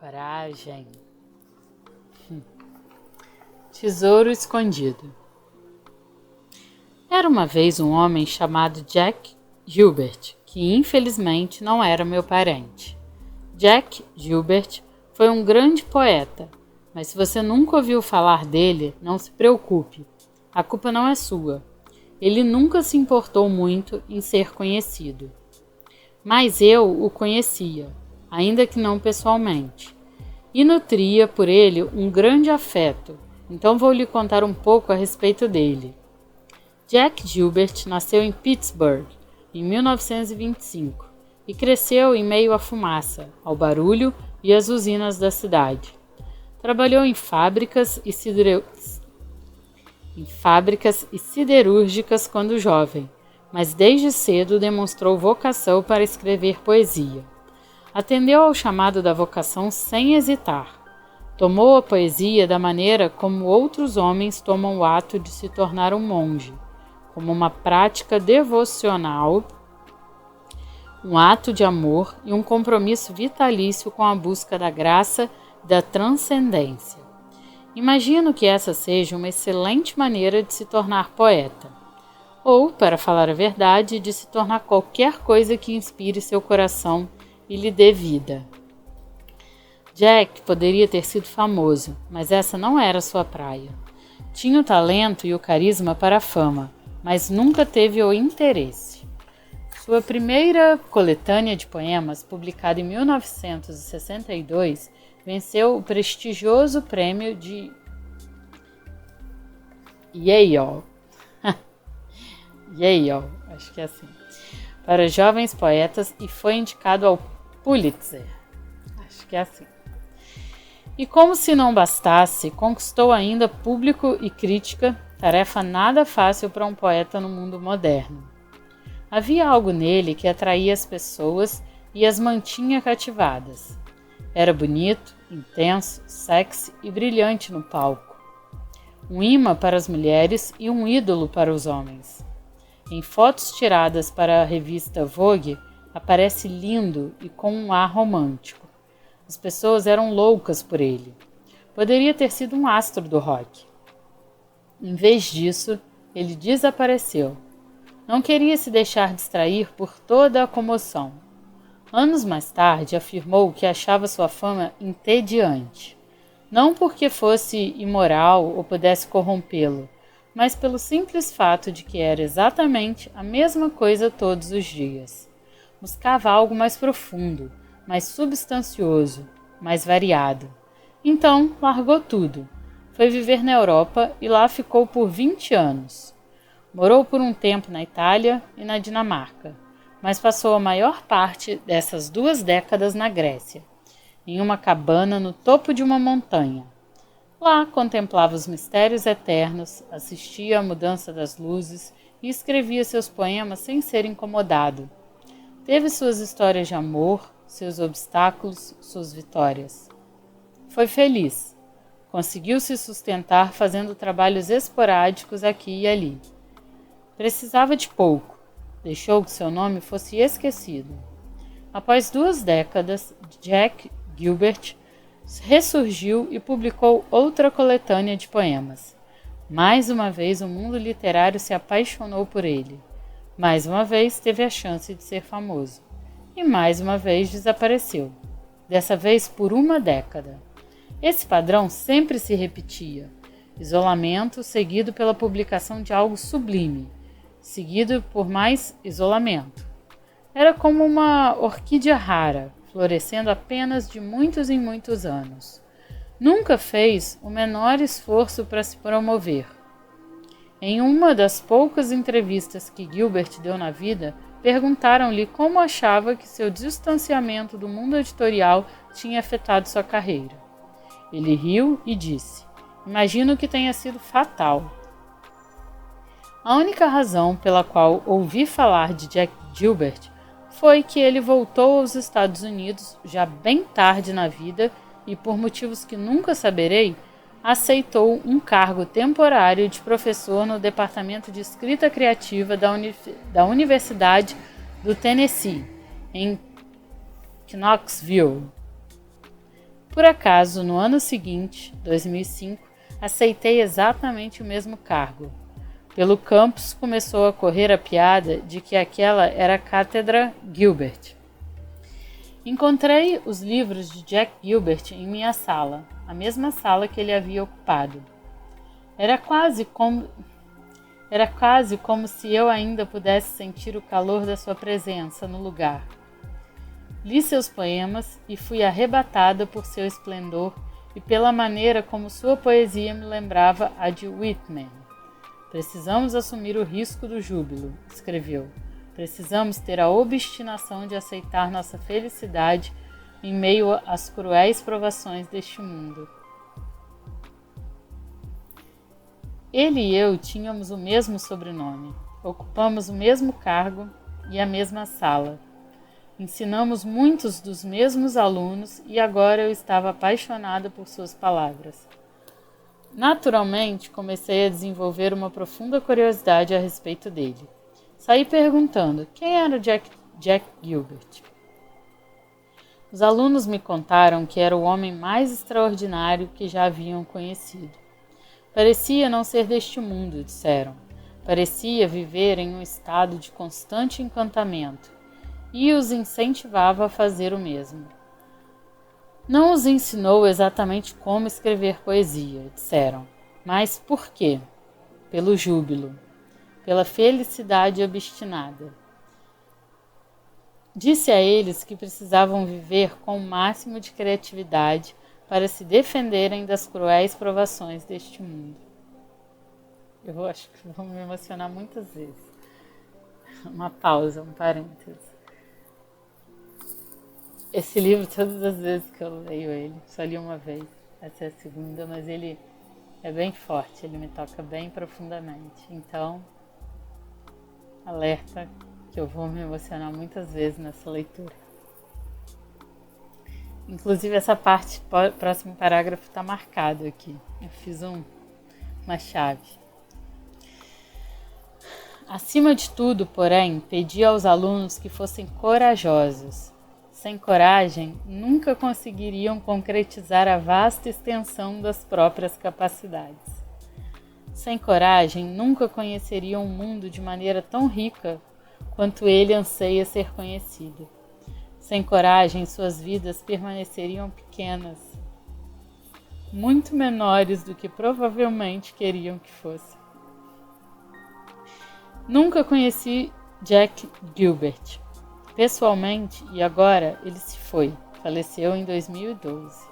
Coragem. Tesouro escondido. Era uma vez um homem chamado Jack Gilbert, que infelizmente não era meu parente. Jack Gilbert foi um grande poeta, mas se você nunca ouviu falar dele, não se preocupe. A culpa não é sua. Ele nunca se importou muito em ser conhecido. Mas eu o conhecia, ainda que não pessoalmente, e nutria por ele um grande afeto, então vou lhe contar um pouco a respeito dele. Jack Gilbert nasceu em Pittsburgh, em 1925, e cresceu em meio à fumaça, ao barulho e às usinas da cidade. Trabalhou em fábricas e siderúrgicas quando jovem, mas desde cedo demonstrou vocação para escrever poesia. Atendeu ao chamado da vocação sem hesitar. Tomou a poesia da maneira como outros homens tomam o ato de se tornar um monge, como uma prática devocional, um ato de amor e um compromisso vitalício com a busca da graça e da transcendência. Imagino que essa seja uma excelente maneira de se tornar poeta, ou, para falar a verdade, de se tornar qualquer coisa que inspire seu coração e lhe dê vida. Jack poderia ter sido famoso, mas essa não era sua praia. Tinha o talento e o carisma para a fama, mas nunca teve o interesse. Sua primeira coletânea de poemas, publicada em 1962, venceu o prestigioso prêmio de Yale, acho que é assim, para jovens poetas e foi indicado ao Pulitzer, acho que é assim. E como se não bastasse, conquistou ainda público e crítica, tarefa nada fácil para um poeta no mundo moderno. Havia algo nele que atraía as pessoas e as mantinha cativadas. Era bonito, intenso, sexy e brilhante no palco. Um imã para as mulheres e um ídolo para os homens. Em fotos tiradas para a revista Vogue, aparece lindo e com um ar romântico. As pessoas eram loucas por ele. Poderia ter sido um astro do rock. Em vez disso, ele desapareceu. Não queria se deixar distrair por toda a comoção. Anos mais tarde, afirmou que achava sua fama entediante. Não porque fosse imoral ou pudesse corrompê-lo, mas pelo simples fato de que era exatamente a mesma coisa todos os dias. Buscava algo mais profundo, mais substancioso, mais variado. Então, largou tudo. Foi viver na Europa e lá ficou por 20 anos. Morou por um tempo na Itália e na Dinamarca, mas passou a maior parte dessas 2 décadas na Grécia, em uma cabana no topo de uma montanha. Lá contemplava os mistérios eternos, assistia à mudança das luzes e escrevia seus poemas sem ser incomodado. Teve suas histórias de amor, seus obstáculos, suas vitórias. Foi feliz. Conseguiu se sustentar fazendo trabalhos esporádicos aqui e ali. Precisava de pouco. Deixou que seu nome fosse esquecido. Após 2 décadas, Jack Gilbert ressurgiu e publicou outra coletânea de poemas. Mais uma vez o mundo literário se apaixonou por ele. Mais uma vez teve a chance de ser famoso. E mais uma vez desapareceu. Dessa vez por 1 década. Esse padrão sempre se repetia. Isolamento seguido pela publicação de algo sublime, seguido por mais isolamento. Era como uma orquídea rara, florescendo apenas de muitos em muitos anos. Nunca fez o menor esforço para se promover. Em uma das poucas entrevistas que Gilbert deu na vida, perguntaram-lhe como achava que seu distanciamento do mundo editorial tinha afetado sua carreira. Ele riu e disse: "Imagino que tenha sido fatal." A única razão pela qual ouvi falar de Jack Gilbert foi que ele voltou aos Estados Unidos já bem tarde na vida e, por motivos que nunca saberei, aceitou um cargo temporário de professor no Departamento de Escrita Criativa da Universidade do Tennessee, em Knoxville, Por acaso, no ano seguinte, 2005, aceitei exatamente o mesmo cargo. Pelo campus começou a correr a piada de que aquela era a Cátedra Gilbert. Encontrei os livros de Jack Gilbert em minha sala, a mesma sala que ele havia ocupado. Era quase como se eu ainda pudesse sentir o calor da sua presença no lugar. Li seus poemas e fui arrebatada por seu esplendor e pela maneira como sua poesia me lembrava a de Whitman. Precisamos assumir o risco do júbilo, escreveu. Precisamos ter a obstinação de aceitar nossa felicidade em meio às cruéis provações deste mundo. Ele e eu tínhamos o mesmo sobrenome, ocupamos o mesmo cargo e a mesma sala. Ensinamos muitos dos mesmos alunos e agora eu estava apaixonada por suas palavras. Naturalmente, comecei a desenvolver uma profunda curiosidade a respeito dele. Saí perguntando quem era Jack Gilbert. Os alunos me contaram que era o homem mais extraordinário que já haviam conhecido. Parecia não ser deste mundo, disseram. Parecia viver em um estado de constante encantamento e os incentivava a fazer o mesmo. Não os ensinou exatamente como escrever poesia, disseram, mas por quê? Pelo júbilo, pela felicidade obstinada. Disse a eles que precisavam viver com o máximo de criatividade para se defenderem das cruéis provações deste mundo. Eu acho que vou me emocionar muitas vezes. Uma pausa, um parêntese. Esse livro, todas as vezes que eu leio ele, só li uma vez, essa é a segunda, mas ele é bem forte, ele me toca bem profundamente. Então, alerta que eu vou me emocionar muitas vezes nessa leitura. Inclusive essa parte, próximo parágrafo está marcado aqui. Eu fiz uma chave. Acima de tudo, porém, pedi aos alunos que fossem corajosos. Sem coragem, nunca conseguiriam concretizar a vasta extensão das próprias capacidades. Sem coragem, nunca conheceriam o mundo de maneira tão rica quanto ele anseia ser conhecido. Sem coragem, suas vidas permaneceriam pequenas, muito menores do que provavelmente queriam que fossem. Nunca conheci Jack Gilbert pessoalmente e agora ele se foi, faleceu em 2012.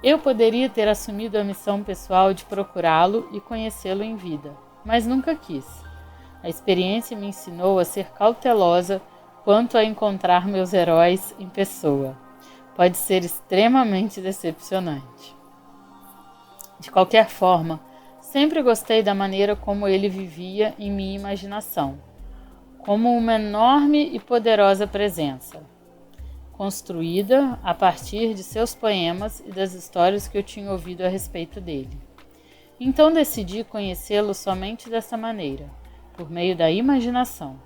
Eu poderia ter assumido a missão pessoal de procurá-lo e conhecê-lo em vida, mas nunca quis. A experiência me ensinou a ser cautelosa quanto a encontrar meus heróis em pessoa. Pode ser extremamente decepcionante. De qualquer forma, sempre gostei da maneira como ele vivia em minha imaginação, como uma enorme e poderosa presença, construída a partir de seus poemas e das histórias que eu tinha ouvido a respeito dele. Então decidi conhecê-lo somente dessa maneira, por meio da imaginação.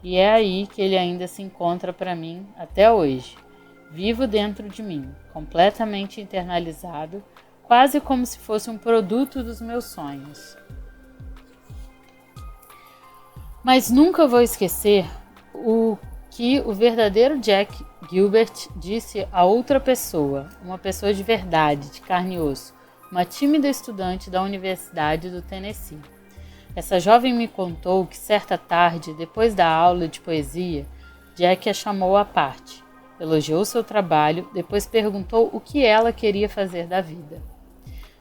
E é aí que ele ainda se encontra para mim até hoje, vivo dentro de mim, completamente internalizado, quase como se fosse um produto dos meus sonhos. Mas nunca vou esquecer o que o verdadeiro Jack Gilbert disse a outra pessoa, uma pessoa de verdade, de carne e osso, uma tímida estudante da Universidade do Tennessee. Essa jovem me contou que certa tarde, depois da aula de poesia, Jack a chamou à parte, elogiou seu trabalho, depois perguntou o que ela queria fazer da vida.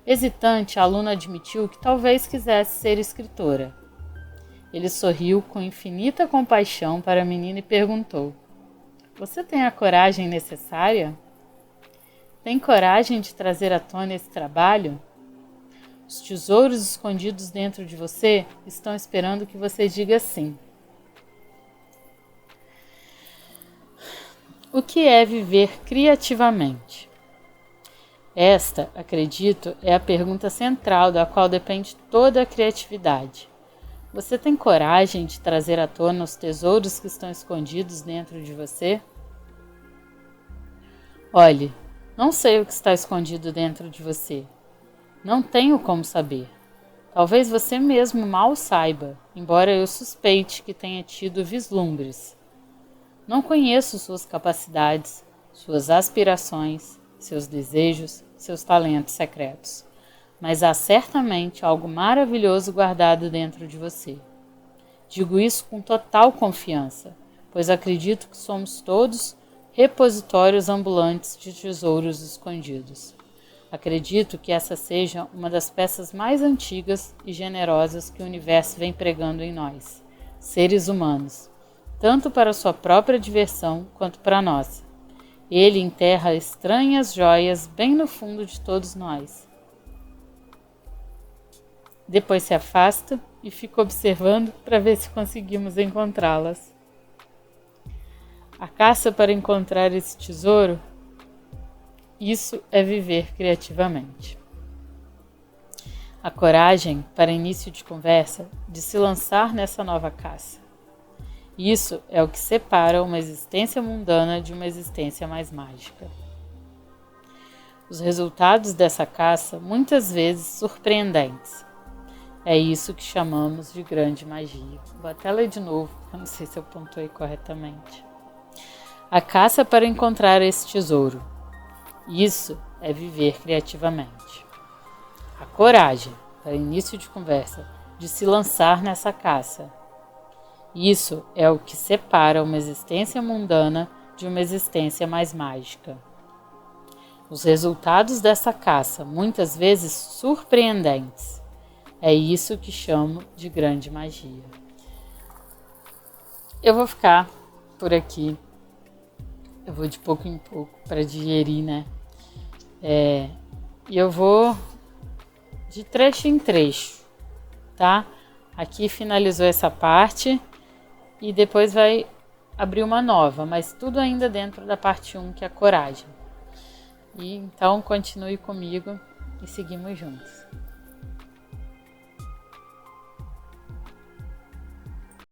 Hesitante, a aluna admitiu que talvez quisesse ser escritora. Ele sorriu com infinita compaixão para a menina e perguntou: "Você tem a coragem necessária? Tem coragem de trazer à tona esse trabalho? Os tesouros escondidos dentro de você estão esperando que você diga sim." O que é viver criativamente? Esta, acredito, é a pergunta central da qual depende toda a criatividade. Você tem coragem de trazer à tona os tesouros que estão escondidos dentro de você? Olhe, não sei o que está escondido dentro de você. Não tenho como saber. Talvez você mesmo mal saiba, embora eu suspeite que tenha tido vislumbres. Não conheço suas capacidades, suas aspirações, seus desejos, seus talentos secretos, mas há certamente algo maravilhoso guardado dentro de você. Digo isso com total confiança, pois acredito que somos todos repositórios ambulantes de tesouros escondidos. Acredito que essa seja uma das peças mais antigas e generosas que o universo vem pregando em nós, seres humanos, tanto para sua própria diversão quanto para a nossa. Ele enterra estranhas joias bem no fundo de todos nós. Depois se afasta e fica observando para ver se conseguimos encontrá-las. A caça para encontrar esse tesouro, isso é viver criativamente. A coragem para início de conversa de se lançar nessa nova caça. Isso é o que separa uma existência mundana de uma existência mais mágica. Os resultados dessa caça muitas vezes surpreendentes. É isso que chamamos de grande magia. Vou até ler de novo, eu não sei se eu pontuei corretamente. A caça para encontrar esse tesouro. Isso é viver criativamente. A coragem, para início de conversa, de se lançar nessa caça. Isso é o que separa uma existência mundana de uma existência mais mágica. Os resultados dessa caça, muitas vezes surpreendentes. É isso que chamo de grande magia. Eu vou ficar por aqui. Eu vou de pouco em pouco para digerir, né? E eu vou de trecho em trecho, tá? Aqui finalizou essa parte e depois vai abrir uma nova, mas tudo ainda dentro da parte 1, que é a coragem. E então continue comigo e seguimos juntos.